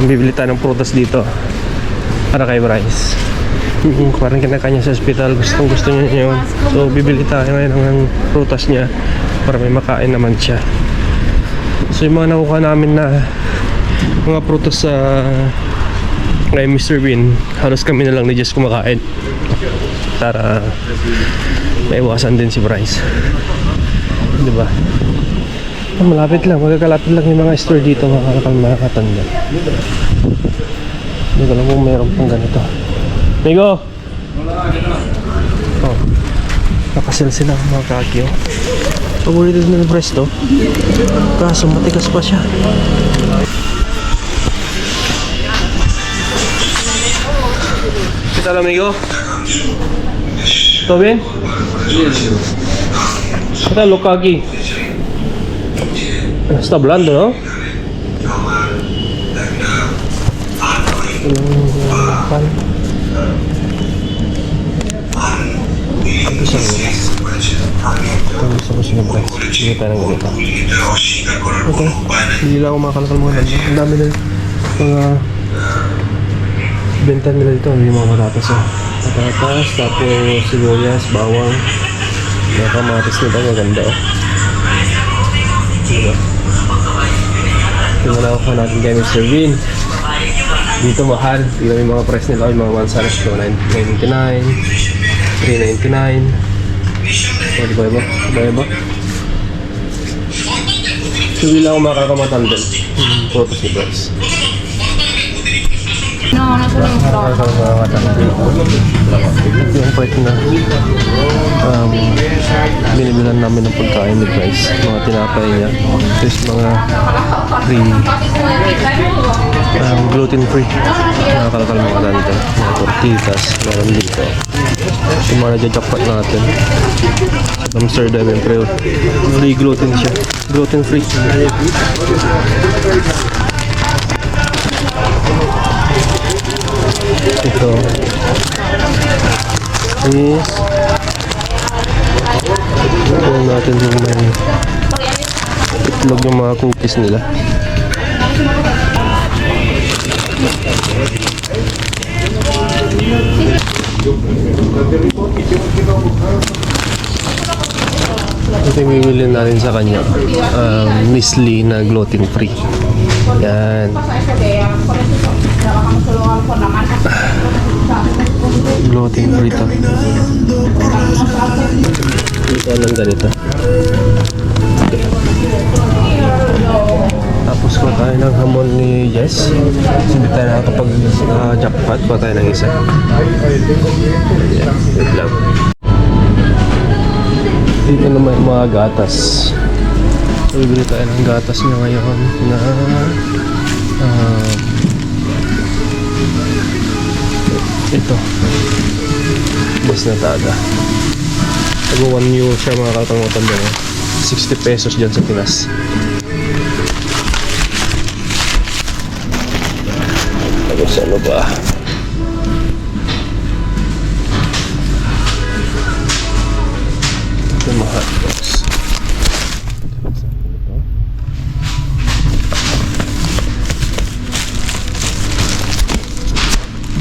bibili tayo ng prutas dito para kay Bryce. Parang kinakanya sa hospital, gusto niya yun. So bibili tayo ngayon ng prutas niya para may makain naman siya. So yung mga nakuha namin na mga prutas sa kay Mr. Bean, halos kami na lang ni Jess kumakain para maiwasan din si Bryce, diba? Malapit lang, magkakalapit lang yung mga store dito, mga katanda. Hindi ko lang kung mayroon pang ganito. Migo! Oh, nakasel sila ng mga kakyo. Paborito din ng Bryce to, kaso matigas pa siya. ¿Qué tal, amigo? ¿Todo bien? ¿Qué tal, loca aquí? Está hablando, ¿no? Gusto ko siya Bryce. Hindi tayo ng ganito. Okay. Hindi lang ako makakalakal mga nandun. Ang dami na mga benta nila dito. May mga patatas. Patatas, tapos sibuyas, bawang. Mga kamatis nito. Maganda. Diba? Tingnan ako natin kay Mr. Bean. Dito mahal. Tingnan yung mga price nila. Yung mga mansanas ko. $9.99, $3.99. Oh, di ba iba? Diba? So, hindi lang ako makakamatang din. Photos ni Bryce. No, no solo un floro. Yung part na binibilan namin ng pagkain ni Bryce. Mga tinapay niya. Tapos mga gluten free. Mga kalakal mga nandun. Mga tortillas. Meron dito. Yung mga nagja-jackpot natin. Sa Amsterdam, yung free gluten siya. Gluten free. Ito is ito natin yung may itlog yung mga cookies nila. Ito yung bibili natin sa kanya, Miss Lee na gluten free. Yan, gluten free to. Ito lang ganito. Tapos kuha tayo ng hamon ni Jess. Hindi tayo nakakapag-jackpot. Kuha tayo ng isa. Yan, wait lang. Dito naman yung mga gatas. So, bibili tayo ng gatas niya ngayon na ito mas natada. Tago 1 euro siya mga katangutan doon. 60 pesos dyan sa Pinas. Tapos ano ba? Ito mga hotdogs.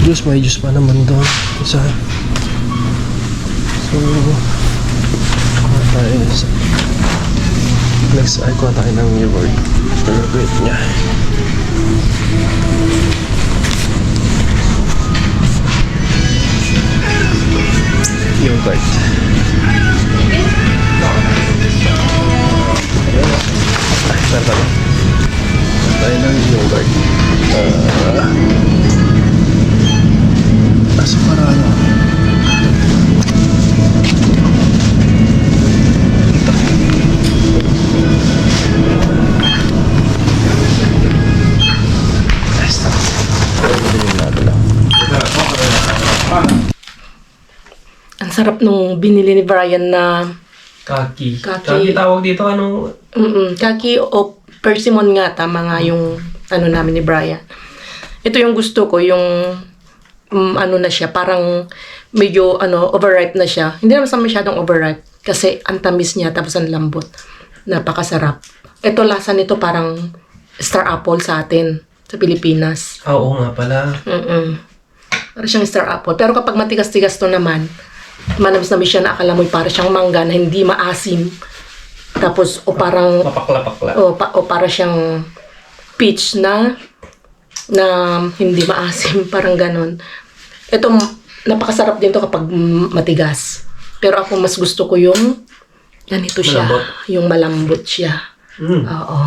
Juice, may juice pa naman doon. Isa. So, kuha tayo isa. Next ay kuha tayo ng yogurt. Favorite niya. Yogurt. Ay, saan tayo? Tayo ng yogurt. Asparano. Ito. Esta. Ang sarap nung binili ni Brian na Kaki. Kaki. Kaki tawag dito, ano? kaki o persimmon nga, tama nga yung ano namin ni Brian. Ito yung gusto ko, yung ano na siya, parang medyo overripe na siya. Hindi naman masyadong overripe kasi ang tamis niya tapos ang lambot. Napakasarap. Ito lasa nito parang star apple sa atin. sa Pilipinas. Oo nga pala. Para siyang star apple. Pero kapag matigas-tigas to naman, manamis-namis siya na akala mo para siyang mangga na hindi maasim. Tapos, o parang, Papakla-pakla. o para siyang peach na hindi maasim. Parang ganon. Ito, napakasarap din to kapag matigas. Pero ako mas gusto ko yung ganito siya. Malambot. Yung malambot siya. Oo.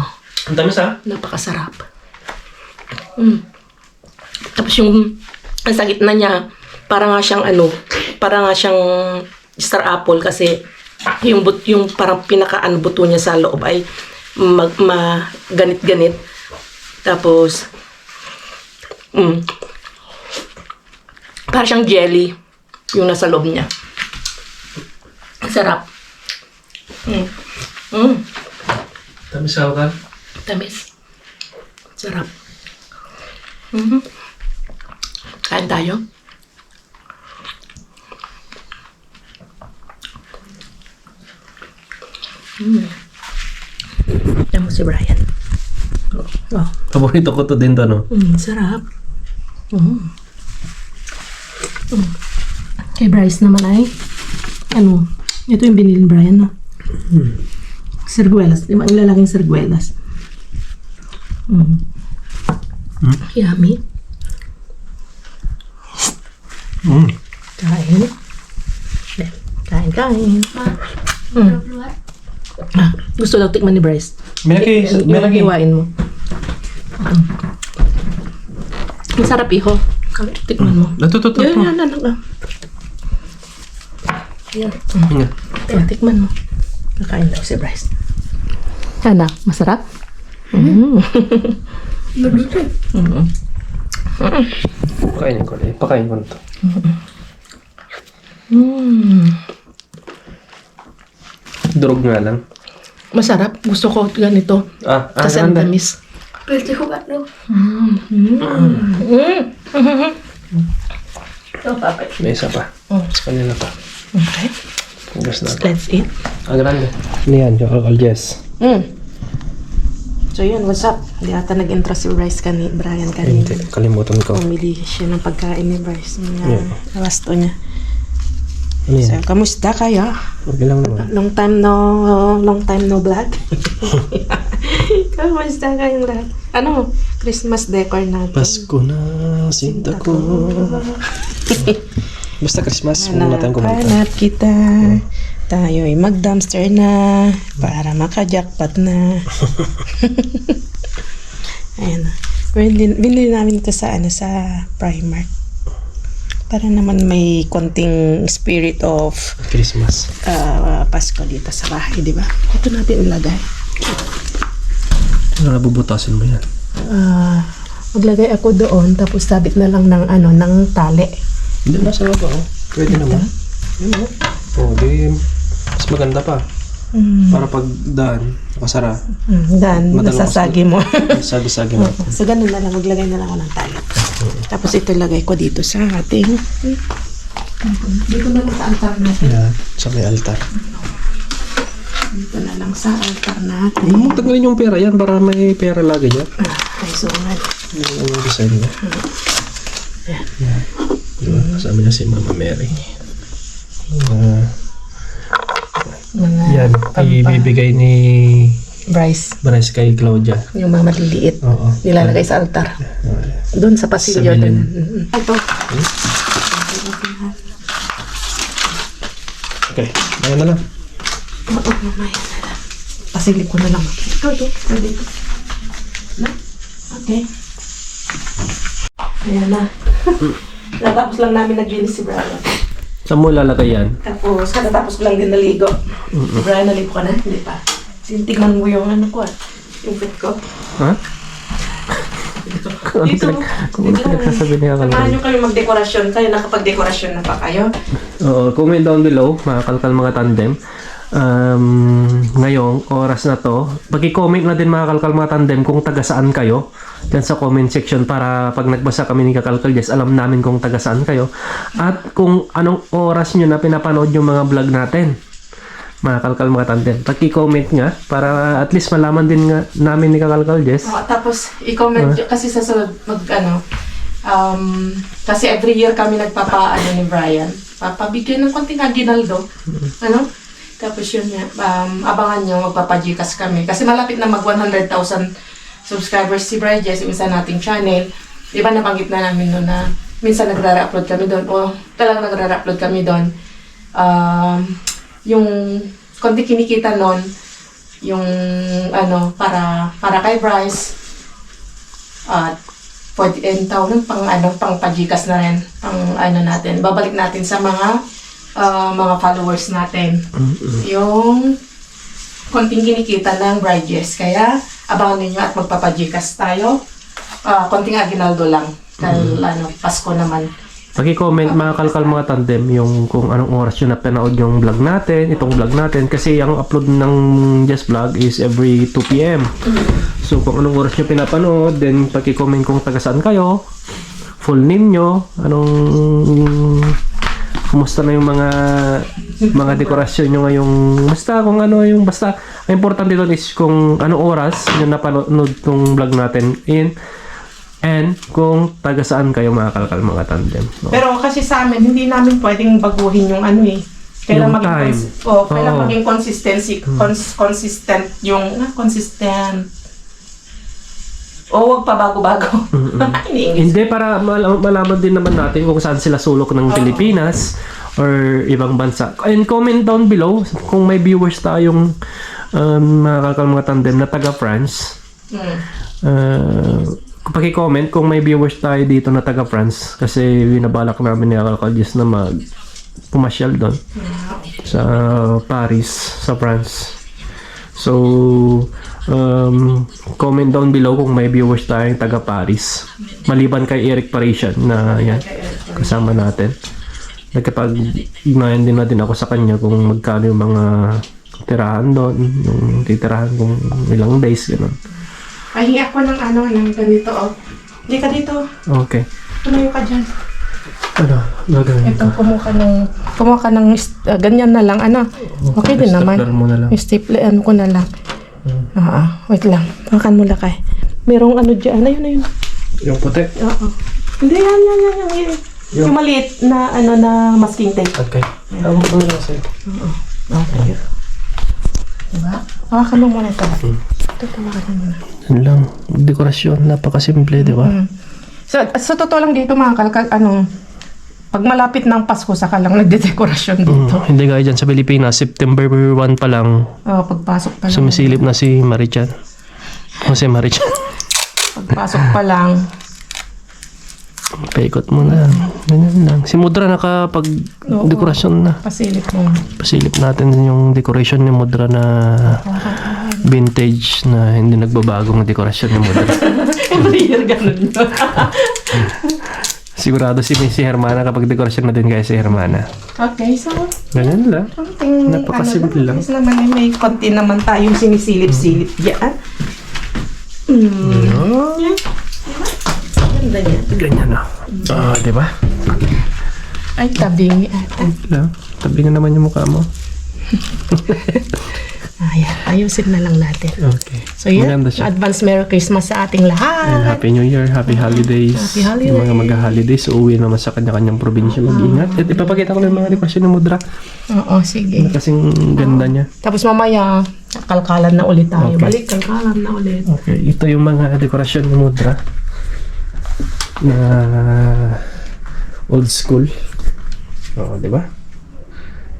Ang tamis ha? Napakasarap. Tapos yung sa gitna niya, para nga siyang star apple kasi yung parang buto niya sa loob ay ganit-ganit. Tapos para siyang jelly yung nasa loob niya. Sarap. Tamis ha ka? Tamis. Sarap. Kain tayo. Yan mo si Brian. Oh. Paborito ko to din to, no? Sarap. Kay Bryce naman ay ito yung binili ni Brian, no? Sirguelas. Ang lalaking sirguelas. Yummy. Kain. Kain. Gusto daw tikman ni Bryce. Iwain mo. Ang sarap, iho. Tikman mo. Yan. Yan, tikman mo. Kakain daw si Bryce. Ano? Masarap? Pakainin ko na. Pakain ko na to. Durog nga lang. Masarap. Gusto ko ganito. Kasi ang tamis. Pwede ko ba, no? May isa pa. Sa kanila pa. Okay. Gusto na. Let's eat. Grande. Ano yan? All yes. So yun, what's up? Hindi ata nag-intro si Brian kanina. Hindi. Kalimutan ko. Pumili siya ng pagkain ni Bryce. Yung wasto niya. Ano So, yan? kamusta kayo? Okay lang naman. Long time no vlog. Kamusta kayong lahat? Ano? Christmas decor natin. Pasko na, sinta ko. Basta Christmas, muna tayong kumanta. Hanap kita. Tayo'y mag-dumpster na para maka-jackpot na. Ayan. Binili namin ito sa Primark. Para naman may konting spirit of Christmas. Pasko dito sa bahay, di ba? Ito natin ilagay. Bubutasin mo yan. Maglagay ako doon, tapos sabit na lang ng tali. Hindi, nasa baba, oh. Pwede naman. Yun, oh. Oh, di, mas maganda pa. Para pag daan, nakasara. Dan, nasasagi mo. Sagi-sagi mo. So, ganun na lang. Maglagay na lang ako ng tali. Tapos ito lagay ko dito sa ating... Dito na lang sa altar natin. Yan, sa may altar. Dito na lang sa altar natin. Tagalin yung pera yan para may pera lagi niya. Ay, sunod. Yung design niya. Yan. Diba? Kasama niya si Mama Mary. Yan, ibibigay ni Bryce. kay Claudia. Yung mga maliliit. Oo. Nilalagay sa altar. Doon sa pasilyo. Sa bilin. Ito. Okay, ayan na lang. Oo, mamaya na lang. Pasilip ko na lang. Ito. Dito. Na? Okay. Ayan na. Natapos lang namin naglinis si Brian. Saan mo lalagay yan? Tapos, katatapos ko lang din naligo. Si Brian, naligo ka na? Hindi pa. Tignan mo yung yung fit ko. Ha? Dito. Kung ano pinagsasabi niya Samahan kalkal. nyo kayo magdekorasyon. Kayo nakapag-dekorasyon na pa kayo. Oo, comment down below, mga kalkal mga tandem. Ngayong oras na to, pag-comment na din mga kalkal mga tandem kung taga saan kayo dyan sa comment section para pag nagbasa kami ni Kakalkal Jess, alam namin kung taga saan kayo at kung anong oras nyo na pinapanood yung mga vlog natin. mga kalkal mga tandem. Paki-comment nga para at least malaman din nga namin ni Kakalkal Jess. Tapos, i-comment kasi sa sunod, kasi every year kami nagpapaano ni Brian. Papabigyan ng konting aginaldo. Ano? Tapos yun nga, abangan nyo, magpapajikas kami. Kasi malapit na mag 100,000 subscribers si Brian Jess, yung isa nating channel. Diba nabanggit na namin noon na minsan nagra-upload kami doon o talagang nagra-upload kami doon. Yung konti kinikita noon, yung para kay Bryce at pang pajikas na rin, natin. Babalik natin sa mga followers natin. Yung konting kinikita ng Bridges. Kaya abangan ninyo at magpapajikas tayo. Konting aginaldo lang. Dahil Pasko naman. Paki-comment mga kalkal mga tandem yung kung anong oras yun na panood yung vlog natin, itong vlog natin. Kasi ang upload ng Jess Vlog is every 2 p.m. So kung anong oras nyo pinapanood, then paki-comment kung taga saan kayo, full name nyo, kumusta na yung mga dekorasyon nyo ngayong, basta kung ano yung, basta ang importante doon is kung anong oras yung napanood tong vlog natin and kung taga saan kayo mga kalkal mga tandem. No? Pero kasi sa amin, hindi namin pwedeng baguhin yung Yung kailangan maging time. kailangan maging consistency, consistent yung consistent. Wag pa bago-bago. Hindi, para malaman din naman natin kung saan sila sulok ng Pilipinas or ibang bansa. And comment down below kung may viewers tayong mga kalkal mga tandem na taga France. Paki-comment kung may viewers tayo dito na taga France kasi binabalak namin ni Kakalkal Jess na pumasyal doon sa Paris, sa France. So comment down below kung may viewers tayong taga Paris maliban kay Eric Parisian na yan kasama natin. Nagkapag-ignayan din ako sa kanya kung magkano yung mga tirahan doon, yung titirahan kung ilang days, gano'n. Ay, ako ng ng ganito, Hindi ka dito. Okay. Tumayo ka dyan. Ano? Gagawin Ito, kumuha ka ng ganyan na lang, Okay din naman. Stapler mo na lang. Staple, ko na lang. Wait lang. Hawakan mo lakay. Merong dyan. Ayun. Yung puti? Oo. Hindi, yan. Yung maliit na, na masking tape. Okay. Ano lang sa'yo? Oo. Okay. Diba? Hawakan mo muna ito. Ito, hawakan mo muna. Yan lang. Dekorasyon. Napakasimple, di ba? Sa totoo lang dito, mga kalkal, pag malapit ng Pasko, saka lang nagdedekorasyon dito. Hindi gaya dyan sa Pilipinas, September 1 pa lang, Pagpasok pa lang. sumisilip na si Marichan. O si Marichan. Pagpasok pa lang. Paikot mo na. Ganyan lang. Si Mudra nakapag-dekorasyon na. Pasilip mo. Pasilip natin yung decoration ni Mudra na vintage na hindi nagbabagong dekorasyon ni Mudra. Every year ganun yun. Sigurado si Hermana kapag dekorasyon na din kaya si Hermana. Okay, so Ganyan lang. something Napakasimple lang. Yes naman, may konti naman tayong sinisilip-silip diyan. Yan. Ganda niya. Ganyan na. Di ba? Ay, tabing ata. Tabi nga naman yung mukha mo. Ayan, ayusin na lang natin. Okay. So yun, Maganda siya. advance Merry Christmas sa ating And lahat. Happy New Year, Happy Holidays. Happy holidays. Yung mga mag-holidays, uuwi naman sa kanya-kanyang probinsya mag-ingat. At ipapakita ko lang yung mga dekorasyon ni Mudra. Oo, sige. Kasing ganda niya. Tapos mamaya, kalkalan na ulit tayo. Okay. Balik, kalkalan na ulit. Okay, ito yung mga dekorasyon ni Mudra na old school. Oo, di ba?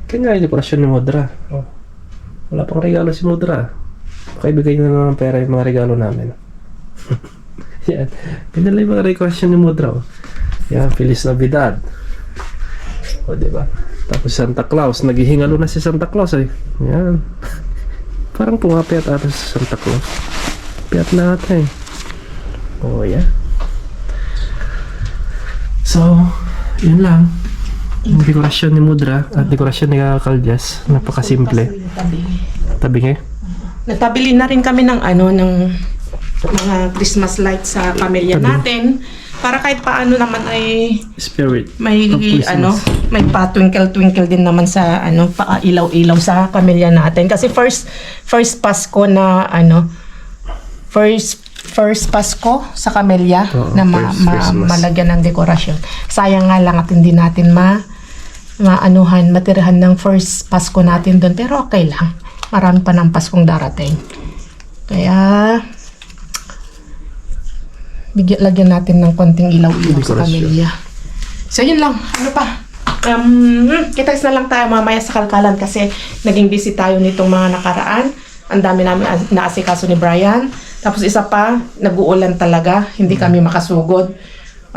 Kanya yung dekorasyon ni Mudra. Oh. Wala pang regalo si Mudra. Baka ibigay na lang ng pera yung mga regalo namin. Yan. Ganyan lang yung mga dekorasyon ni Mudra. Oh. Yan, Feliz Navidad. O, di ba? Tapos Santa Claus. Naghihingalo na si Santa Claus eh. Yan. Parang pumapayat ata si Santa Claus. Piyat na ata eh. O, yan. So, yun lang. Yung dekorasyon ni Mudra at dekorasyon ni Kakalkal Jess. Napakasimple. Tabi nga. Nagpabili na rin kami ng ng mga Christmas lights sa pamilya Tabi. natin. Para kahit paano naman ay Spirit. may of Christmas. may pa-twinkle-twinkle din naman sa pa-ilaw-ilaw sa pamilya natin. Kasi first Pasko na first Pasko sa pamilya Oo, na first Christmas. malagyan ng dekorasyon. Sayang nga lang at hindi natin matirahan ng first Pasko natin doon. Pero okay lang. Marami pa ng Paskong darating. Kaya lagyan natin ng konting ilaw-ilaw sa Dekorasyon. pamilya. So yun lang. Ano pa? Kita na lang tayo mamaya sa kalkalan kasi naging busy tayo nitong mga nakaraan. Ang dami namin naasikaso ni Brian. Tapos isa pa, nag-uulan talaga. Hindi kami makasugod.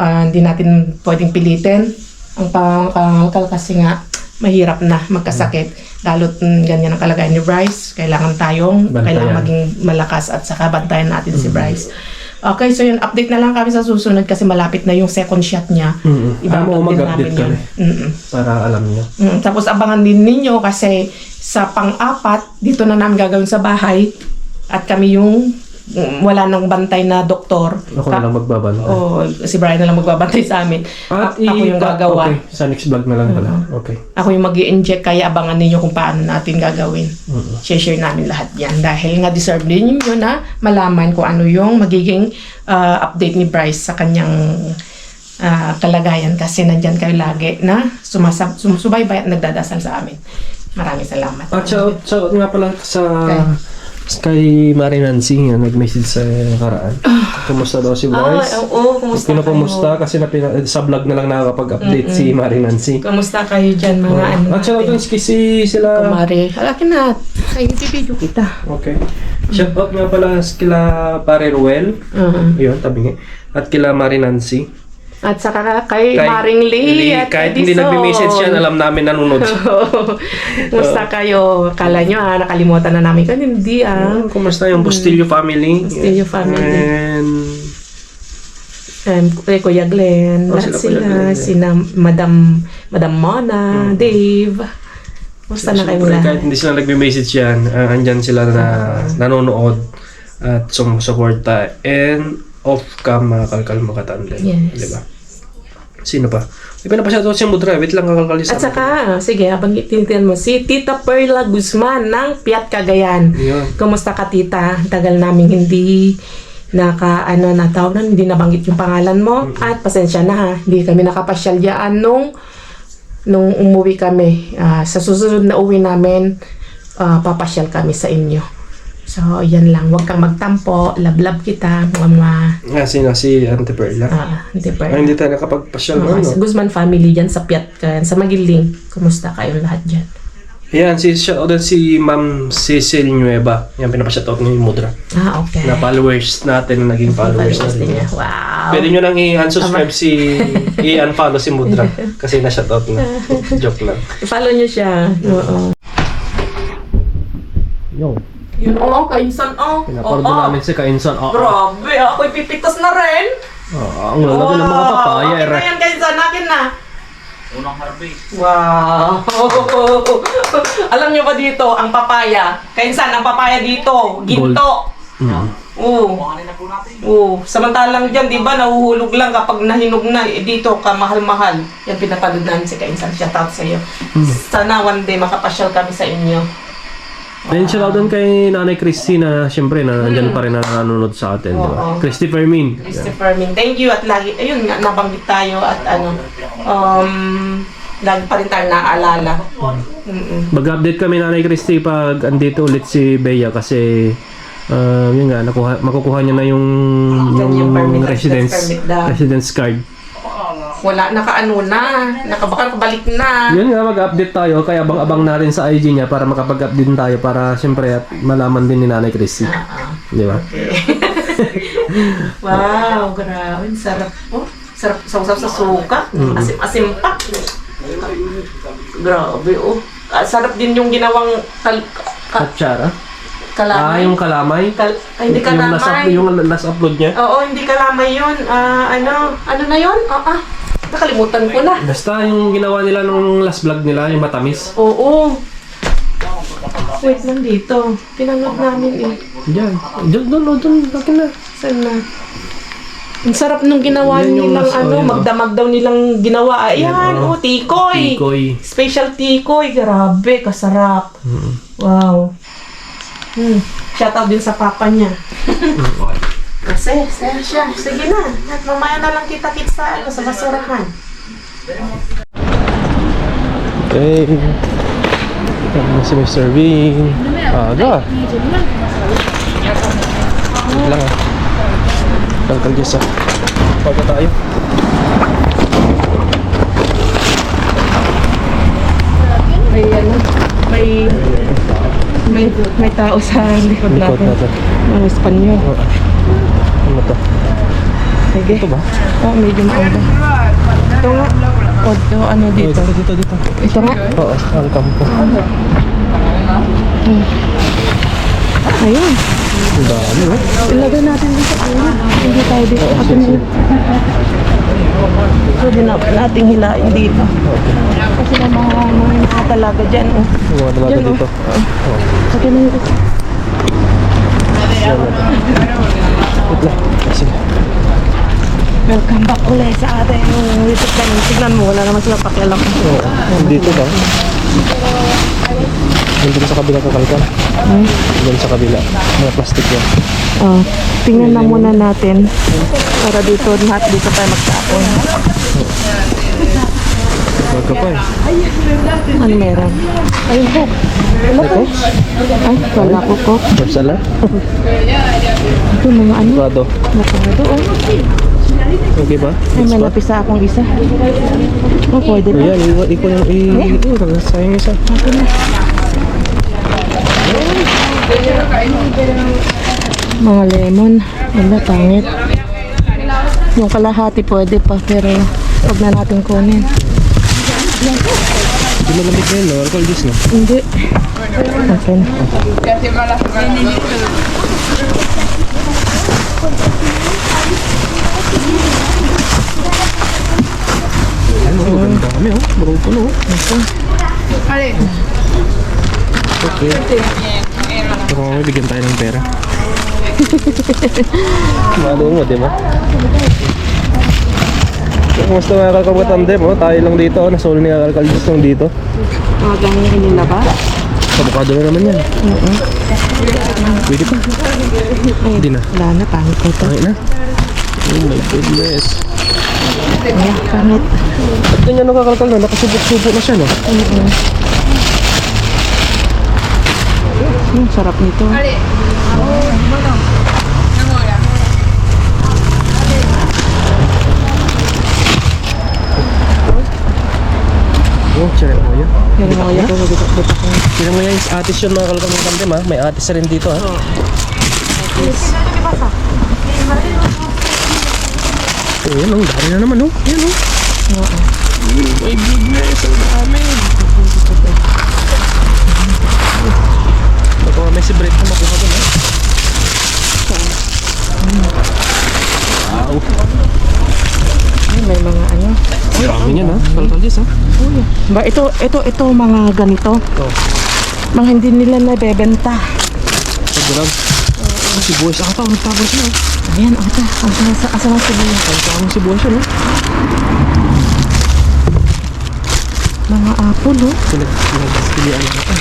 Hindi natin pwedeng pilitin. Ang pangkalkal kasi nga mahirap na magkasakit. Lalo't ganyan ang kalagayan ni Bryce. Kailangan Bantayan. maging malakas at saka bantayan natin si Bryce. Okay, so yun, update na lang kami sa susunod kasi malapit na yung second shot niya. Mag-update kami. Para alam niyo. Tapos abangan din ninyo kasi sa pang-apat, dito na namin gagawin sa bahay at kami yung wala nang bantay na doktor. Ako na lang magbabantay. Si Brian na lang magbabantay sa amin. At Ako yung gagawa. Okay, sa next vlog na lang pala. Okay. Ako yung mag-i-inject kaya abangan ninyo kung paano natin gagawin. Share namin lahat yan. Dahil nga deserve din ninyo na malaman kung ano yung magiging update ni Bryce sa kanyang kalagayan kasi nandyan kayo lagi na sumusubaybay at nagdadasal sa amin. Maraming salamat. At shout nga pala kay Mari Nancy, nag-message sa nakaraan. Kumusta daw si Bryce? Oo, kumusta kayo? Kumusta kasi sa vlog na lang nakakapag-update si Mari Nancy. Kumusta kayo dyan mga At shout out kasi sila. Kumari. Alakin na. Ay, video kita. Okay. Shout out nga pala kila Pare Ruel. Yun, tabi nga. At kila Mari Nancy. At saka kay Maring Lee at kahit hindi Edison. nagme-message yan, alam namin nanonood. Kumusta kayo? Kala nyo nakalimutan na namin. Kan hindi Kumusta yung Bustillo family? Bustillo family. And Kuya Glenn. Lahat sila Kuya sila. Glenn, Sina Madam Mona, Dave. Kumusta na kayo siyempre, lahat? kahit hindi sila nagme-message yan, andyan sila na nanonood at sumusuporta. And off-cam mga kalkal mga katandem. Yes. Diba? Sino pa? May pinapasyato si Mudra. Wait lang kakalkal. At saka, sige, habang tinitin mo, si Tita Perla Guzman ng Piat Cagayan. Yun. Kumusta ka, Tita? Tagal namin hindi natawag na, hindi nabanggit yung pangalan mo. At pasensya na ha, hindi kami nakapasyal dyan nung umuwi kami. Sa susunod na uwi namin, papasyal kami sa inyo. So, yan lang. Huwag kang magtampo. Love kita. Sino? Si Auntie Perla. Hindi pa. Hindi tayo nakapagpasyal mo, Sa Guzman family dyan sa Piat Cagayan, sa Magiling. Kumusta kayong lahat dyan? Yan, shoutout si Ma'am Cecil Nueva. Yan, pinapashoutout ni Mudra. Okay. Na followers natin, na naging followers natin. niya. Wow. Pwede nyo nang i-unsubscribe i-unfollow si Mudra. Kasi na-shoutout na. Joke lang. I-follow nyo siya. Oo. Yo. Yun kainsan Pinapardo namin si Kainsan. Grabe, ako'y pipitas na rin. Ang lalaki ng mga papaya. Okay na yan, kainsan. Akin na. Unang harvest. Wow. Alam nyo ba dito, ang papaya? Kainsan, ang papaya dito. Ginto. Oo. Kuhanin na po natin. Oo. Samantalang dyan, di ba, nahuhulog lang kapag nahinog na. Dito, kamahal-mahal. Yan, pinapanood namin si Kainsan. Shout out sa iyo. Sana one day makapasyal kami sa inyo. Then shoutout doon kay Nanay Christy na siyempre na nandyan pa rin na nanonood sa atin, di ba? Oo. Christy Fermin. Christopher Min, thank you at lagi, ayun nga, nabanggit tayo at lagi pa rin tayo naaalala. Mag-update kami Nanay Christy pag andito ulit si Bea kasi yun nga, makukuha niya na yung permit, residence card. Wala, nakaano na, nakabalik na. Yun nga, mag-update tayo kaya abang-abang natin sa IG niya para makapag-update tayo para siyempre at malaman din ni Nanay Christy. Di ba? Wow, grabe, sarap po. Sarap sa suka, asim-asim pa. Grabe sarap din yung ginawang Kutsara? kalamay. Yung kalamay? Hindi kalamay. Yung last upload niya? Oo, hindi kalamay yun. Ano na yun? Nakalimutan ko na. Basta yung ginawa nila nung last vlog nila, yung matamis. Oo. Wait lang dito. Pinanood namin eh. Diyan. Doon, akin na. Saan na? Ang sarap nung ginawa Yan yung nilang mas- oh, yan, oh. magdamag daw nilang ginawa. Ayan, oh. tikoy. Tikoy. Special tikoy. Grabe, kasarap. Wow. Shout out din sa papa niya. Kasi, siya. Sige na. At mamaya na lang kita-kits sa basurahan. Okay. Ano si Mr. Bean? Aga. Wait lang ah. Kalkalges ah. Pagka tayo. May tao sa likod Likod natin. natin. Ang Espanyol. Ano to? Sige. Ito ba? Oh, medyo maula. Ito nga. O, ito, ano dito? Dito. Ito nga. Oo, ang kampo. Ayun. Ang dami oh. Ilagay natin dito. Ayun. Hindi tayo dito. Ato na yun. Pwede na nating hilain dito. Kasi na mga talaga dyan. Oh. Mga dalaga Yan, oh. dito. Oh. Ato na yun. Wait lang. Sige. Welcome back ulit sa ating YouTube channel. Tignan mo, wala naman sila pakialam. Oo. Dito ba? Nandun sa kabila kakalkan. Doon sa kabila. Mga plastic yan. Oh, tingnan na muna natin para dito lahat dito tayo magtapon. Baga pa eh. Ano meron? Ayun po. Wala po. Ay, wala po po. Marsala? Ito mga ano. Prado. Nakado oh. Okay ba? Ay, may lapis sa akong isa. Oh, pwede pa. Ayan, ikaw yung sayang isa. Mga lemon. Wala, pangit. Yung kalahati pwede pa, pero huwag na natin kunin. Hindi malamig na yun, no? Alcohol juice, no? Hindi. Okay. Ayan, oh, ganda kami, oh. Barong puno, oh. Okay. Baka mamaya bigyan tayo ng pera. Malung mo, di ba? Kumusta mga kalkalkatandem, oh? Tayo lang dito, oh. Nasolo ni kalkalkal lang dito. Mga ganyan nilabas. Kabukado na naman yan. Pwede pa. Hindi na. Wala na, pangit na ito. Pangit na. Oh my goodness. Ayan, pangit. At ganyan no kakalkal no, nakasubok-subok na siya no. Sarap nito. Oh, siya mo yun. Yan mga yan. Sila mo yan, atis yun mga kalkal ng tandem ha. May atis rin dito ha. Oh, yan oh, dami na naman oh. Yan oh. My goodness, ang dami. Baka may si Brett na makuha doon ha. Wow. May mga ano. Dami niyan ha, kalkalis ha. Ba, ito mga ganito. Oh, Mga hindi nila nabebenta. pag-grab. Si Boys, ako tao, nagtabas na. Ayan, ata. Asa na sila. Ang tawang si Boys yun, no? Mga apple, oh. Pinagpilihan na ito.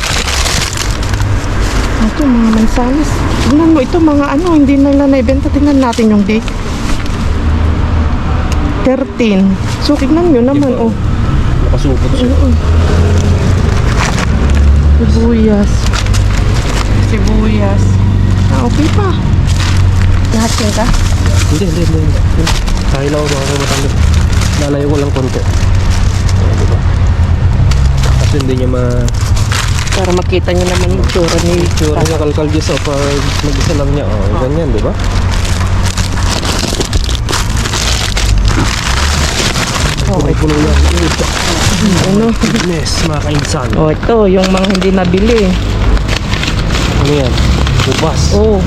Ito, mga mansanas. Tingnan mo, ito mga ano, hindi nila naibenta. Tingnan natin yung date. 13. So, tignan nyo naman, oh. Nakasupot siya. Sibuyas. Ah, okay pa. Lahat yun ka? Hindi. Kaya lang ako baka matanda. Lalayo ko lang konti. Ayan, diba? Kasi hindi niya Para makita nyo naman yung tsura ni Tsura niya kalkalgis, oh. Pag mag-isa lang niya, oh. Ganyan, diba? Oh, May puno yan. ano? Goodness, mga kainsan. Oh, ito, yung mga hindi nabili. Ano yan? Ubas. Oh.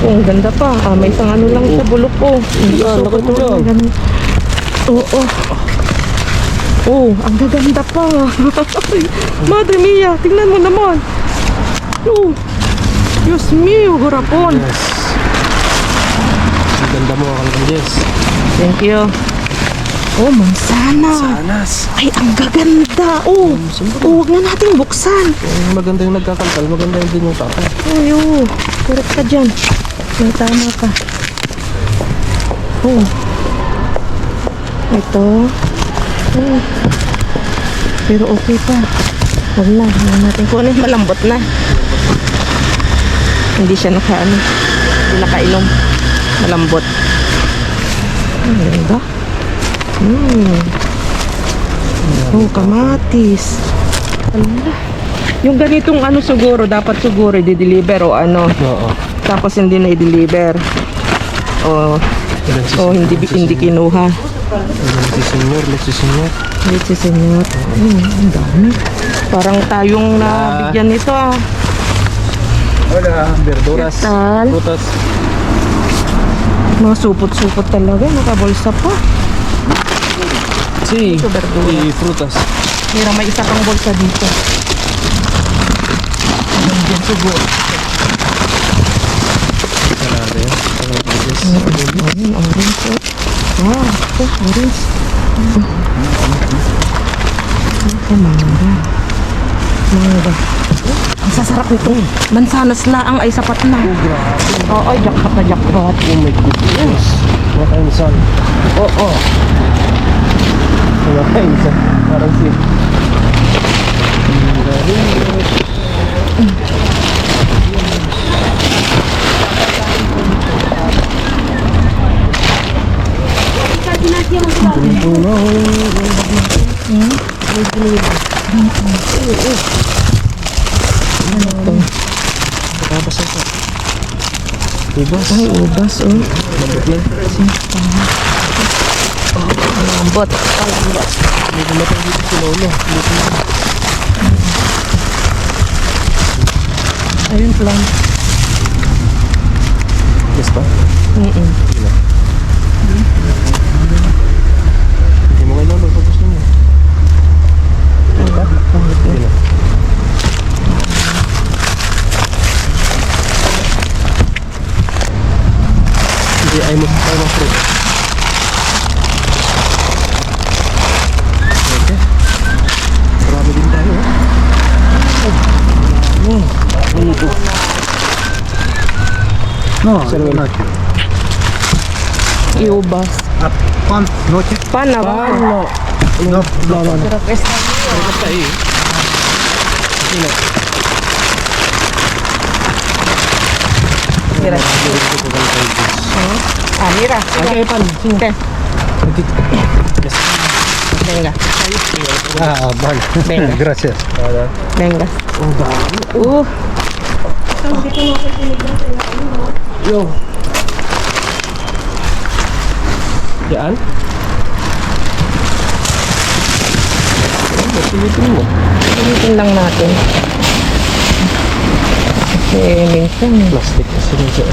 Oh, ang ganda pa. Ah, may isang ano lang sa bulok ko. Yan, laki mo dyan. Oo. Oh, ang gaganda pa. Madre mia, tingnan mo naman. Oh. Diyos mío, gurapon. Yes. Ang ganda mo, Kalkal Jess. Thank you. Oh, mansana. Sanas. Ay, ang gaganda. Oh, huwag na natin buksan. Maganda yung nagkakalkal, maganda yung din yung tapay. Ay, oh. Correct ka dyan. May tama ka. Oh. Ito. Oh. Pero okay pa. Huwag na. Huwag natin. Kung ano yung malambot na. Hindi siya hindi nakainom. Malambot. Ang ganda. Oh, kamatis. Ala. Yung ganitong ano siguro, dapat siguro i-deliver o ano. Oo. Tapos hindi na i-deliver. O hindi kinuha. Let's see, senyor. Let's see, senyor. Ang dami. Parang tayong nabigyan nito ah. Hola, verduras. Tal. Frutas. Mga supot-supot talaga. Nakabolsa pa. Sí, Ito, verduras. y frutas. Mira, may isa pang bolsa dito. Nandiyan siguro. Salade. Ayun, orange. Wow, ito, orange. Mangga. Ang sasarap nito. Mansanas laang ay sapat na. Oo, jackpot na jackpot. Oh my goodness. Makainsan. Oo. Makainsan. Parang si... Ubas. Ay, ubas, oh. Lambot na. Lambot. Lambot. Hindi ko matang dito si Lolo. Ayun, plan. Yes ba? Mm-mm. Hindi mo kay Lolo. Pag gusto niya. Hindi na. Hindi, ay mo fruit. Okay. Marami din tayo. Ano ito? No, Sir, no. Iubas. Pan, noche. Pana ba? Ano? No, Pero pesta Basta eh. Sino? Mira. Ah, mira. Okay, pan. Sino? Okay. Yes. Venga. Ah, vale. Venga. Gracias. Venga. Ang dami. Yo. Yan? Pilitin mo. Pilitin lang natin. Kasi minsan. Plastic kasi rin siya.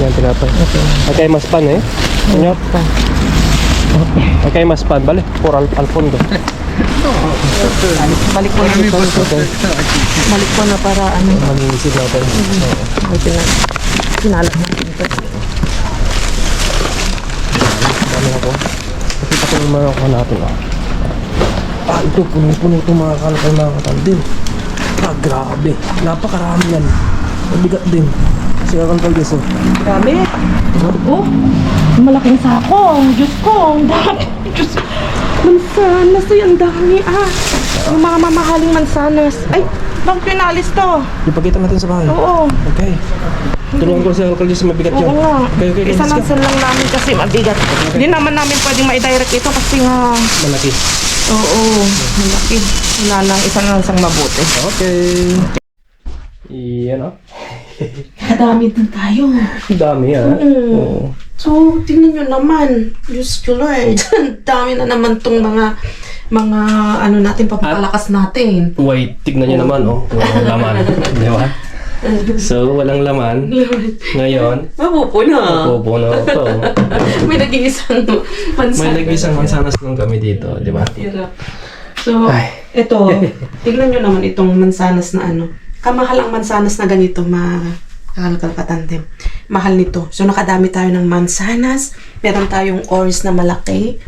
Yan, tinapay. Okay, mas pan eh. Senyor. Okay, mas pan. Bale, por al fondo. Balik ko na dito. Balik ko na para ano. Maninisid natin. Ay, pinalat natin ito. Dami ako. Nakita ko naman ako natin. Ah, ito. Punong-puno itong mga kalakal mga katandil. Ah, grabe. Napakarami yan. Mabigat din. Kasi kakalkal guys. Grabe. Oh, malaking sako. Diyos ko, ang dami. Diyos. Mansanas ay ang dami ah. Yung mga mamahaling mansanas. Ay, bakit pinalis to? Ipakita natin sa bahay. Oo. Okay. Tulungan ko sa kalkal guys. Mabigat yun. Oo nga. Okay, okay. Isa let's lang go. lang namin kasi mabigat. Hindi naman namin pwedeng ma-direct ito kasi nga. Malaki. Oo, malaki. Wala lang, isa lang isang mabuti. Okay. Iyan ah. Kadami din tayo. Ang dami ah. Oo. So, tingnan nyo naman. Diyos ko Lord. Dami na naman tong mga ano natin, papapalakas natin. Wait, tignan nyo naman oh. Walang laman. Di ba? So, walang laman. Ngayon, Mapupuno. pupuno ito. May nag-iisang mansanas. May nag-isang mansanas lang kami dito, di ba? So, Ay. ito, tignan nyo naman itong mansanas na ano. Kamahal ang mansanas na ganito, Kakalkal katandem. Mahal nito. So, nakadami tayo ng mansanas. Meron tayong orange na malaki.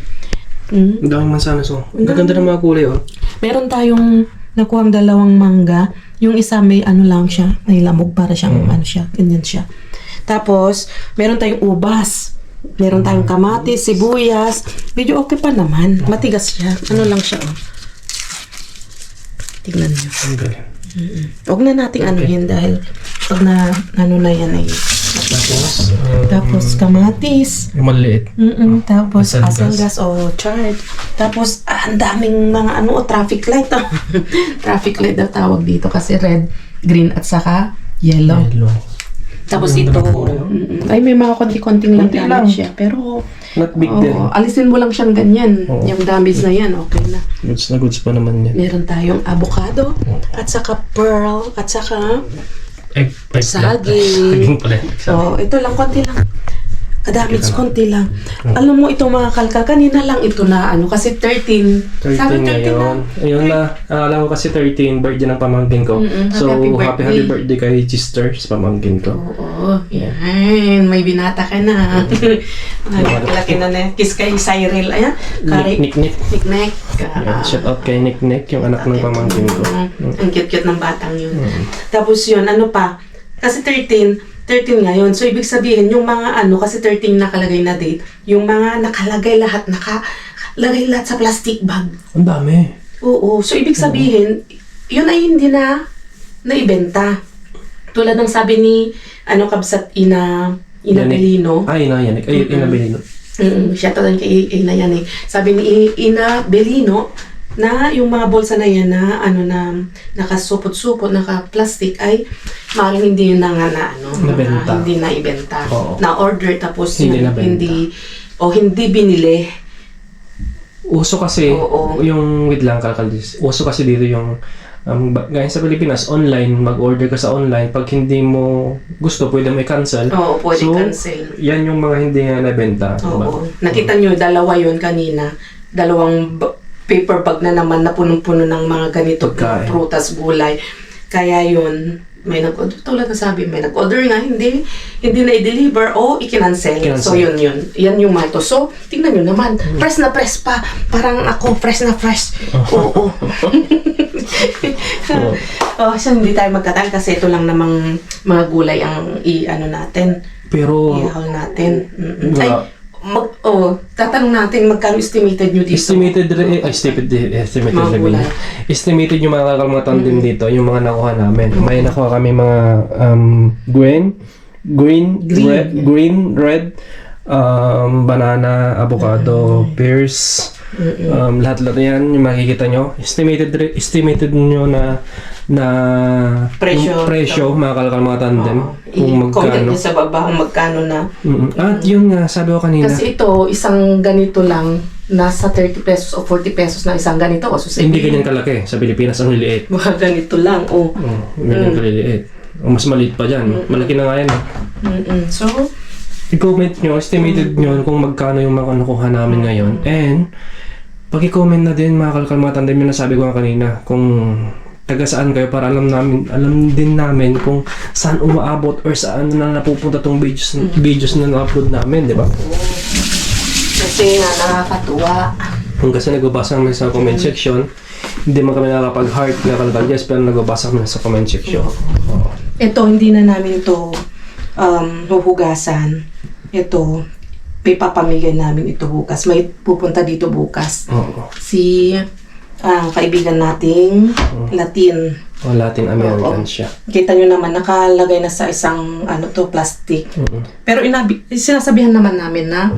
Ang daming mansanas, oh. Ang gaganda ng mga kulay, oh. Meron tayong nakuhang dalawang mangga. Yung isa may ano lang siya. May lamog para siyang ano siya. Ganyan siya. Tapos, meron tayong ubas. Meron tayong kamatis, sibuyas. Medyo okay pa naman. Matigas siya. Ano lang siya, oh. Tignan niyo. Ang galing. Huwag na nating anuhin dahil pag na ano na yan ay tapos kamatis. Yung maliit. Tapos Asalgas. asalgas o chard. Tapos ang daming mga ano traffic light. Traffic light daw tawag dito kasi red, green at saka yellow. Hello. Tapos Ang ito, ganda ng kulay, ay may mga konti-konting lang Konti damage lang. siya. Pero Not big oo, deal. alisin mo lang siyang ganyan. Oo. Yung damage na yan, okay na. Goods na goods pa naman yan. Meron tayong avocado at saka pearl at saka Eggplant. saging. Saging pala. So, ito lang, konti lang. Kadamage, konti lang. Alam mo, ito mga kalkal, kanina lang ito na ano, kasi 13. 13 Sabi 13 ngayon. na. Ayun na. Alam ko kasi 13, birthday ng pamangkin ko. So, Happy happy birthday. birthday kay Chester, sa pamangkin ko. Oo, yan. May binata ka na. Laki na na. Kiss kay Cyril. Ayan. Kari. Nick. Nick. Yan, shout out kay Nick, yung anak ng pamangkin ko. Ang cute-cute ng batang yun. Tapos yun, ano pa? Kasi 13 ngayon. So, ibig sabihin, yung mga ano, kasi 13 nakalagay na date, yung mga nakalagay lahat sa plastic bag. Ang dami. Oo. So, ibig sabihin, yun ay hindi na naibenta. Tulad ng sabi ni, ano, kabsat Ina Belino. Ay, Ina Yanik. Ay, Ina Belino. Siya to kay Ina yan eh. Sabi ni Ina Belino, na yung mga bulsa na yan na ano na nakasupot-supot, naka-plastic ay maaaring hindi yun na nga na ano, Nabenta. hindi na ibenta. Oo. Na-order tapos Hindi yung nabenta. hindi binili. Uso kasi, Oo. yung, wait lang, kalkalis. Uso kasi dito yung, gaya sa Pilipinas, online, mag-order ka sa online. Pag hindi mo gusto, pwede mo i-cancel. Oo, pwede So, cancel. yan yung mga hindi nga nabenta. Oo. Nakita nyo, dalawa yun kanina. Dalawang paper bag na naman na punong-puno ng mga ganito, Pagkain. prutas, gulay. Kaya yun, may nag-order, tulad na sabi, may nag-order nga, hindi na i-deliver o i-cancel. So yun. Yan yung mato. So, tingnan nyo naman, press na press pa. Parang ako, fresh na fresh. Oo. So hindi tayo magkatagal kasi ito lang namang mga gulay ang i-ano natin. Pero, I-haul natin. Wala. Tatanong natin magkano estimated nyo dito. estimated Mga gulay. estimated yung mga kakalmatan din dito, yung mga nakuha namin. May nakuha kami mga green, red, banana, avocado, pears, lahat-lahat yan, yung makikita nyo. Estimated nyo na presyo mga kakalmatan din. Kung I-comment magkano. nyo sa baba kung magkano na. At yun nga, sabi ko kanina, Kasi ito, isang ganito lang, nasa 30 pesos o 40 pesos na isang ganito. O, so, hindi ganyan kalaki. Sa Pilipinas, ang liliit. mga ganito lang. O. Ganyan kaliliit. O mas maliit pa dyan. Malaki na nga yan. So, I-comment nyo, estimated nyo kung magkano yung mga nakuha namin ngayon. And, pag-i-comment na din mga kalkalmatan din yung nasabi ko nga kanina. Kung taga saan kayo para alam din namin kung saan umaabot or saan na napupunta tong videos na na-upload namin, di ba? kasi nga nakakatuwa. Kung kasi nagbabasa kami sa comment section, hindi man kami nakakapag-heart na kalkaljes, pero nagbabasa kami sa comment section. Oo. Ito, hindi na namin to huhugasan. Ito, may papamigay namin ito bukas. May pupunta dito bukas. Oo. Si kaibigan nating Latin. O Latin American Oo. siya. Kita nyo naman, nakalagay na sa isang plastic. Pero sinasabihan naman namin na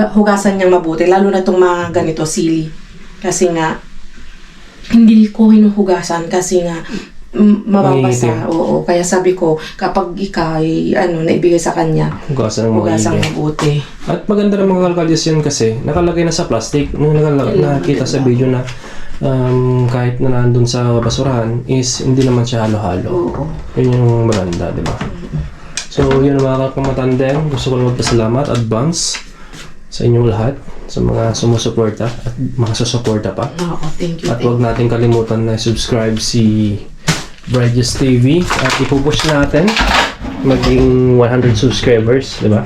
hugasan niyang mabuti. Lalo na itong mga ganito, sili. Kasi nga, hindi ko hinuhugasan kasi nga mababasa. Oo, kaya sabi ko, kapag ikay naibigay sa kanya, Hugasan ng hugasan maigi. mabuti. At maganda ng mga kalkaljes yan kasi nakalagay na sa plastic. Nung nakita sa video na kahit na nandun sa basurahan is hindi naman siya halo-halo. Oo. Yun yung maganda, di ba? So, yun mga kamatandem. Gusto ko lang magpasalamat, advance sa inyong lahat, sa mga sumusuporta at mga susuporta pa. Oo, thank you. At huwag natin kalimutan na subscribe si Bridges TV at ipupush natin maging 100 subscribers, di ba?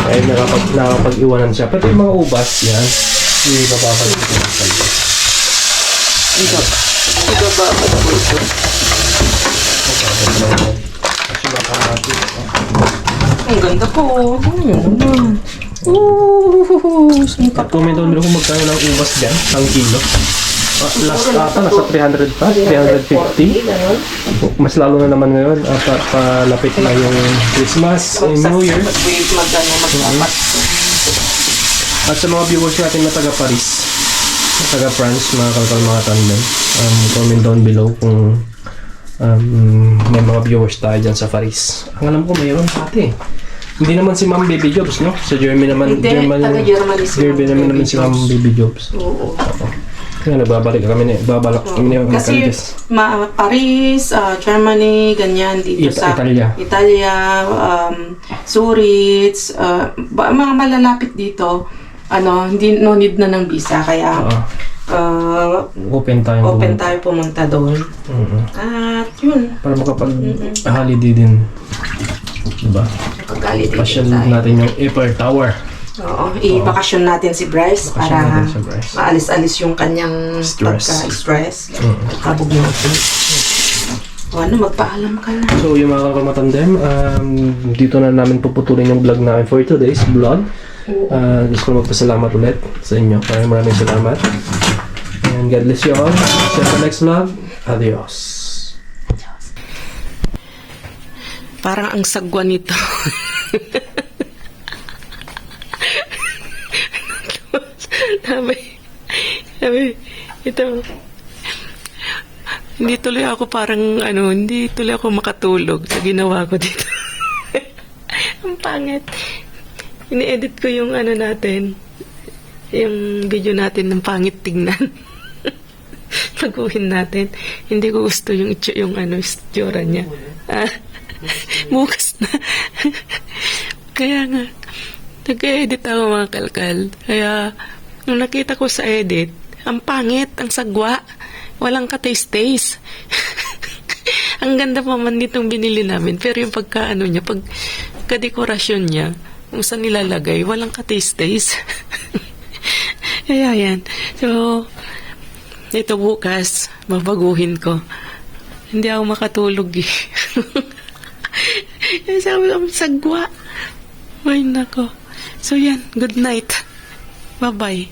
Kaya nakapag-iwanan siya. Pati yung mga ubas, yan. Ibababalik ko sa kalbo. Ibababad ko ito. Ang ganda po. Comment down below kung magkano ng ubas dyan, ang kilo. Last ata, nasa 300 pa, 350. Mas lalo na naman ngayon, palapit na yung Christmas, New Year. Magpapat. At sa mga viewers natin na taga Paris, taga France, mga kalkal mga tandem, comment down below kung may mga viewers tayo dyan sa Paris. Ang alam ko mayroon pati. Hindi naman si Ma'am Baby Jobs, no? Sa Germany naman, Hindi, taga-Germany si Germany naman si Ma'am Baby Jobs. Oo. Kaya nagbabalik kami babalak kami ni Kasi Paris, Germany, ganyan dito sa Italia, Zurich, mga malalapit dito, hindi no need na ng visa kaya open tayo pumunta doon. At yun. Para makapag-holiday din. Diba? Pag-holiday Pasyon tayo. natin yung Eiffel Tower. Oo, i-bakasyon natin si Bryce Bakasyon para natin si Bryce. maalis-alis yung kanyang Stress. pagka-stress. Kabog natin. Magpaalam ka na. So yung mga kakamatandem, dito na namin puputulin yung vlog namin for today's vlog. Gusto ko magpasalamat ulit sa inyo. Maraming salamat. And God bless you all. See you on the next vlog. Adios. Parang ang sagwa nito. Sabi, ito. Hindi tuloy ako makatulog sa ginawa ko dito. Ang pangit. Ini-edit ko yung natin, yung video natin ng pangit tignan. Baguhin natin. Hindi ko gusto yung itsura niya. Bukas na. Kaya nga, nag-edit ako mga kalkal. Kaya, nung nakita ko sa edit, ang pangit, ang sagwa. Walang ka-taste-taste. Ang ganda pa man nitong binili namin. Pero yung niya, pagka-dekorasyon niya, kung saan nilalagay, walang ka-taste-taste. Kaya yan. So, ito bukas, mabaguhin ko. Hindi ako makatulog eh. Sabi ko, sagwa. Ay, nako. So yan, good night. Bye-bye.